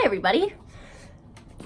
Hi everybody.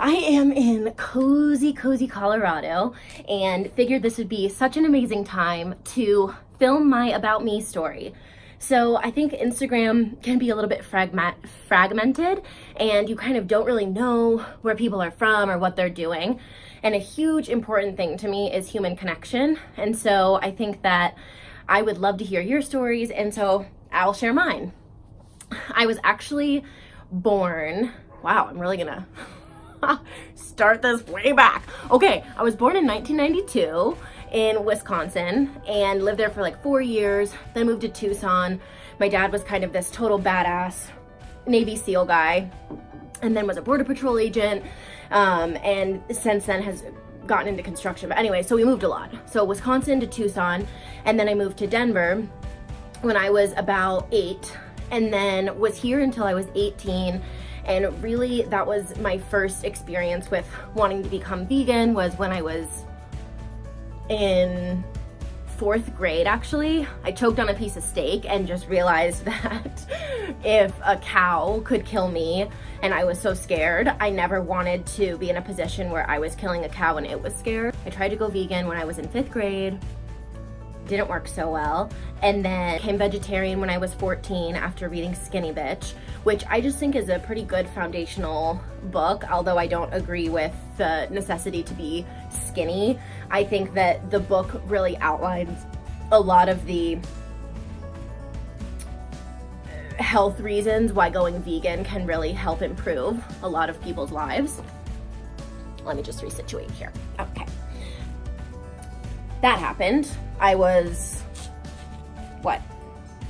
I am in cozy Colorado and figured this would be such an amazing time to film my about me story. So I think Instagram can be a little bit fragmented and you kind of don't really know where people are from or what they're doing. And a huge important thing to me is human connection. And so I think that I would love to hear your stories, and so I'll share mine. I was actually born, wow, I'm really gonna start this way back. Okay, I was born in 1992 in Wisconsin and lived there for like 4 years, then moved to Tucson. My dad was kind of this total badass Navy SEAL guy, and then was a Border Patrol agent, and since then has gotten into construction. But anyway, so we moved a lot. So Wisconsin to Tucson, and then I moved to Denver when I was about 8, and then was here until I was 18. And really that was my first experience with wanting to become vegan, was when I was in 4th grade actually. I choked on a piece of steak and just realized that if a cow could kill me and I was so scared, I never wanted to be in a position where I was killing a cow and it was scared. I tried to go vegan when I was in 5th grade. Didn't work so well, and then became vegetarian when I was 14 after reading Skinny Bitch, which I just think is a pretty good foundational book, although I don't agree with the necessity to be skinny. I think that the book really outlines a lot of the health reasons why going vegan can really help improve a lot of people's lives. Let me just resituate here. Okay. That happened. I was,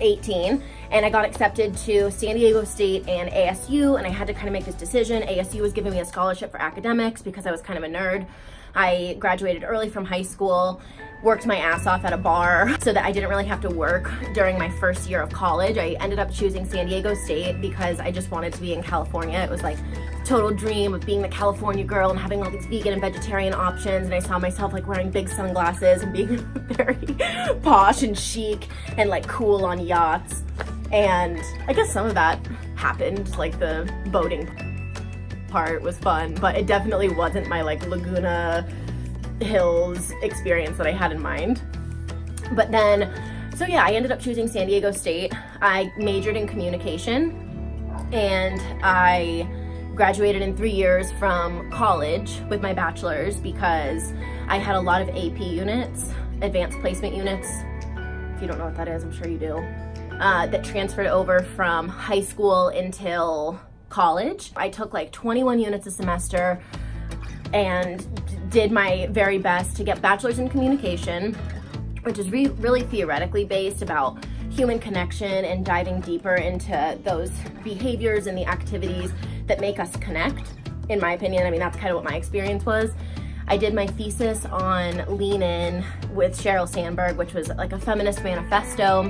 18, and I got accepted to San Diego State and ASU, and I had to kind of make this decision. ASU was giving me a scholarship for academics because I was kind of a nerd. I graduated early from high school, worked my ass off at a bar so that I didn't really have to work during my first year of college. I ended up choosing San Diego State because I just wanted to be in California. It was like a total dream of being the California girl and having all these vegan and vegetarian options, and I saw myself like wearing big sunglasses and being very posh and chic and like cool on yachts. And I guess some of that happened, like the boating part was fun, but it definitely wasn't my like Laguna Hills experience that I had in mind. But then, so yeah, I ended up choosing San Diego State. I majored in communication and I graduated in 3 years from college with my bachelor's because I had a lot of AP units, advanced placement units. If you don't know what that is, I'm sure you do, that transferred over from high school until college. I took like 21 units a semester and did my very best to get bachelor's in communication, which is really theoretically based about human connection and diving deeper into those behaviors and the activities that make us connect, in my opinion. I mean, that's kind of what my experience was. I did my thesis on Lean In with Sheryl Sandberg, which was like a feminist manifesto,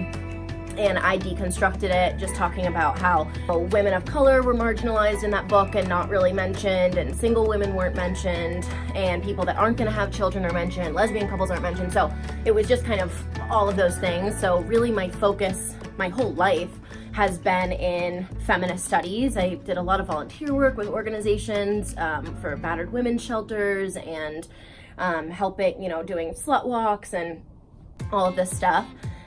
and I deconstructed it, just talking about how women of color were marginalized in that book and not really mentioned, and single women weren't mentioned, and people that aren't gonna have children are mentioned, lesbian couples aren't mentioned. So it was just kind of all of those things. So really my focus, my whole life, has been in feminist studies. I did a lot of volunteer work with organizations for battered women's shelters and helping, doing slut walks and all of this stuff.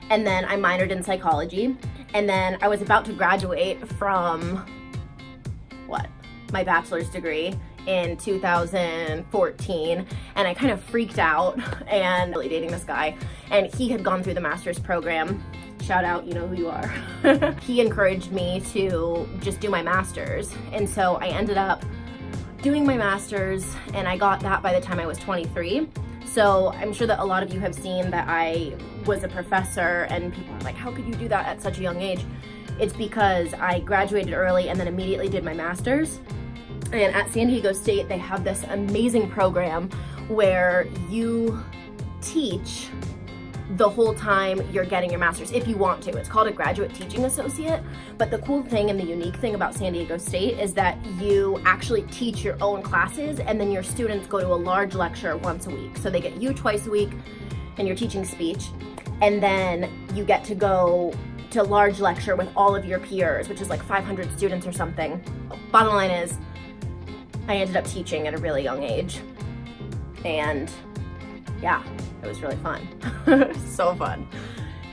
And then I minored in psychology, and then I was about to graduate from my bachelor's degree in 2014, and I kind of freaked out and really dating this guy, and he had gone through the master's program. Shout out, you know who you are. He encouraged me to just do my master's, and so I ended up doing my master's, and I got that by the time I was 23. So I'm sure that a lot of you have seen that I was a professor, and people are like, how could you do that at such a young age? It's because I graduated early and then immediately did my master's. And at San Diego State, they have this amazing program where you teach the whole time you're getting your master's, if you want to. It's called a graduate teaching associate. But the cool thing and the unique thing about San Diego State is that you actually teach your own classes, and then your students go to a large lecture once a week. So they get you twice a week and you're teaching speech, and then you get to go to large lecture with all of your peers, which is like 500 students or something. Bottom line is, I ended up teaching at a really young age. And yeah, it was really fun. So fun.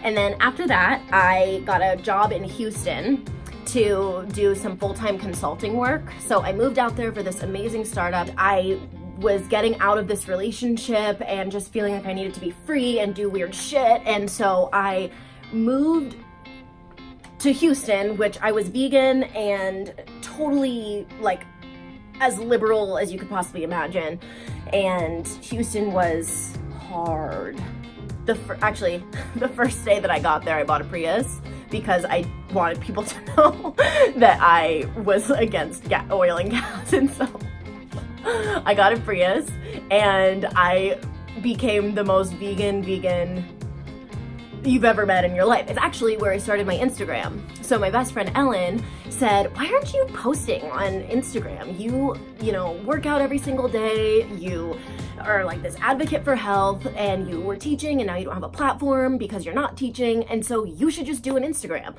And then after that, I got a job in Houston to do some full-time consulting work. So I moved out there for this amazing startup. I was getting out of this relationship and just feeling like I needed to be free and do weird shit. And so I moved to Houston, which I was vegan and totally like as liberal as you could possibly imagine. And Houston was hard. Actually, the first day that I got there, I bought a Prius because I wanted people to know that I was against oil and gas. And so I got a Prius and I became the most vegan you've ever met in your life. It's actually where I started my Instagram. So my best friend Ellen said, why aren't you posting on Instagram? You know, work out every single day, you are like this advocate for health, and you were teaching and now you don't have a platform because you're not teaching, and so you should just do an Instagram.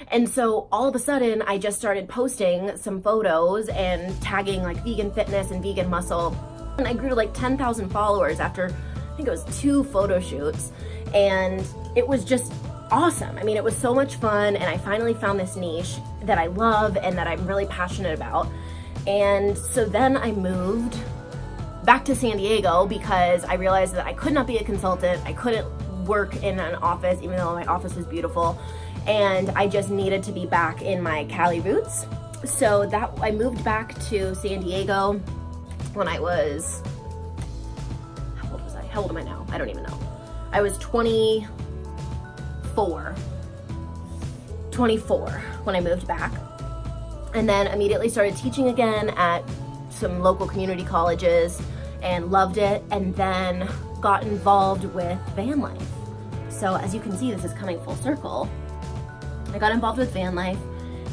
And so all of a sudden I just started posting some photos and tagging like vegan fitness and vegan muscle, and I grew to like 10,000 followers after I think it was 2 photo shoots, and it was just awesome. I mean, it was so much fun, and I finally found this niche that I love and that I'm really passionate about. And so then I moved back to San Diego because I realized that I could not be a consultant. I couldn't work in an office, even though my office was beautiful. And I just needed to be back in my Cali roots. So that I moved back to San Diego when I was, how old was I? How old am I now? I don't even know. I was 24 when I moved back, and then immediately started teaching again at some local community colleges and loved it, and then got involved with van life. So as you can see, this is coming full circle. I got involved with van life.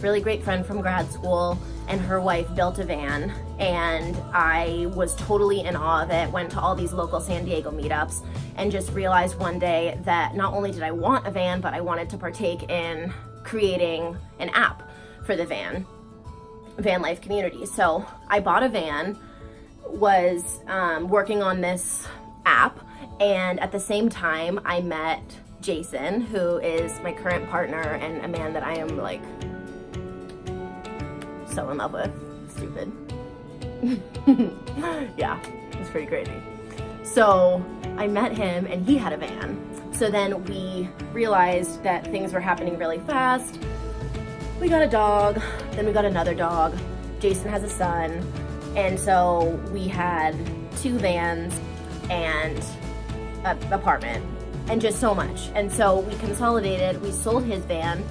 Really great friend from grad school and her wife built a van, and I was totally in awe of it. Went to all these local San Diego meetups and just realized one day that not only did I want a van, but I wanted to partake in creating an app for the van life community. So I bought a van, was working on this app, and at the same time I met Jason, who is my current partner and a man that I am like so in love with. Stupid. Yeah, it's pretty crazy. So I met him and he had a van. So then we realized that things were happening really fast. We got a dog, then we got another dog. Jason has a son. And so we had 2 vans and an apartment and just so much. And so we consolidated, we sold his van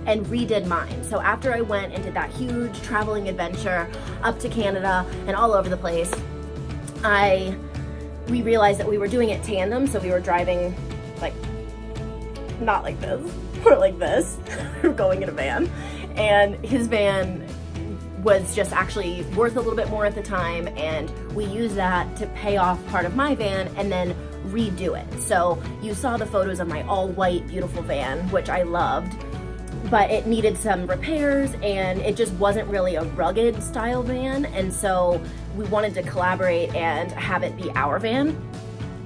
and redid mine. So after I went and did that huge traveling adventure up to Canada and all over the place, we realized that we were doing it tandem. So we were driving like, not like this, or like this, going in a van. And his van was just actually worth a little bit more at the time, and we used that to pay off part of my van and then redo it. So you saw the photos of my all white beautiful van, which I loved, but it needed some repairs and it just wasn't really a rugged style van. And so we wanted to collaborate and have it be our van.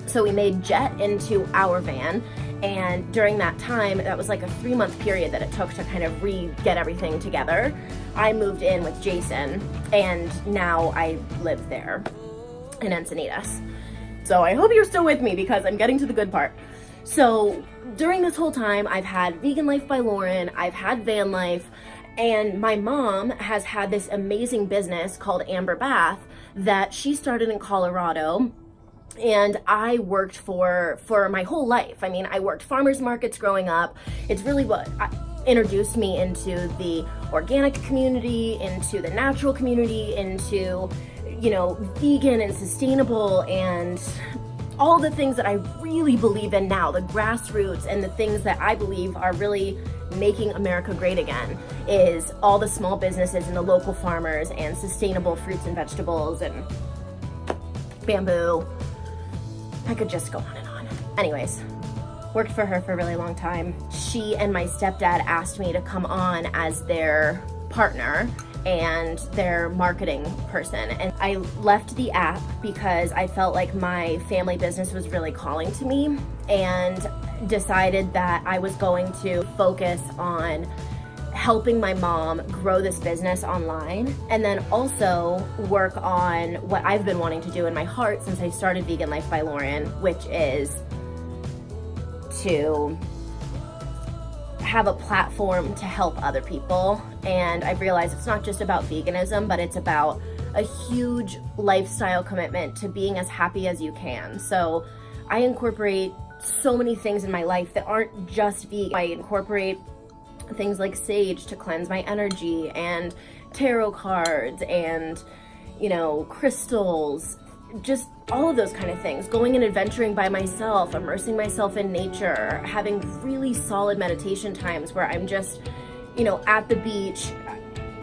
So we made Jet into our van. And during that time, that was like a 3-month period that it took to kind of get everything together. I moved in with Jason, and now I live there in Encinitas. So I hope you're still with me because I'm getting to the good part. So during this whole time, I've had Vegan Life by Lauren, I've had van life, and my mom has had this amazing business called Amber Bath that she started in Colorado. And I worked for my whole life. I mean, I worked farmers markets growing up. It's really what introduced me into the organic community, into the natural community, into, you know, vegan and sustainable and all the things that I really believe in now, the grassroots and the things that I believe are really making America great again, is all the small businesses and the local farmers and sustainable fruits and vegetables and bamboo. I could just go on and on. Anyways, worked for her for a really long time. She and my stepdad asked me to come on as their partner and their marketing person. And I left the app because I felt like my family business was really calling to me, and decided that I was going to focus on helping my mom grow this business online, and then also work on what I've been wanting to do in my heart since I started Vegan Life by Lauren, which is to have a platform to help other people. And I've realized it's not just about veganism, but it's about a huge lifestyle commitment to being as happy as you can. So I incorporate so many things in my life that aren't just vegan. I incorporate things like sage to cleanse my energy, and tarot cards, and, you know, crystals, just all of those kind of things. Going and adventuring by myself, immersing myself in nature, having really solid meditation times where I'm just, you know, at the beach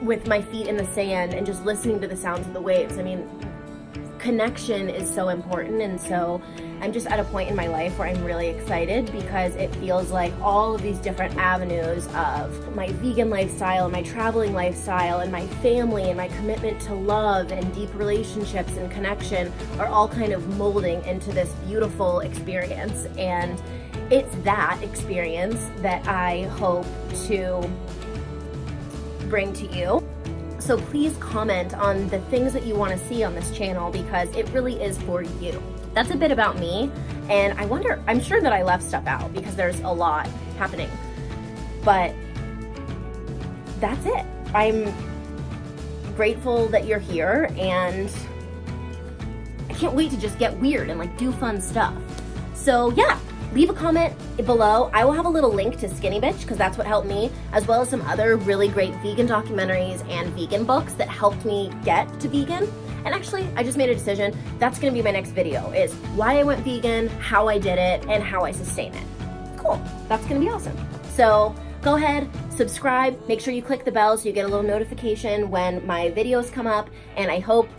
with my feet in the sand and just listening to the sounds of the waves. I mean, connection is so important, and so I'm just at a point in my life where I'm really excited because it feels like all of these different avenues of my vegan lifestyle and my traveling lifestyle and my family and my commitment to love and deep relationships and connection are all kind of molding into this beautiful experience. And it's that experience that I hope to bring to you. So please comment on the things that you want to see on this channel, because it really is for you. That's a bit about me, and I'm sure that I left stuff out because there's a lot happening, but that's it. I'm grateful that you're here, and I can't wait to just get weird and like do fun stuff. So yeah, leave a comment below. I will have a little link to Skinny Bitch because that's what helped me, as well as some other really great vegan documentaries and vegan books that helped me get to vegan. And actually, I just made a decision. That's gonna be my next video, is why I went vegan, how I did it, and how I sustain it. Cool, that's gonna be awesome. So go ahead, subscribe, make sure you click the bell so you get a little notification when my videos come up, and I hope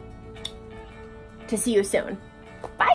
to see you soon. Bye.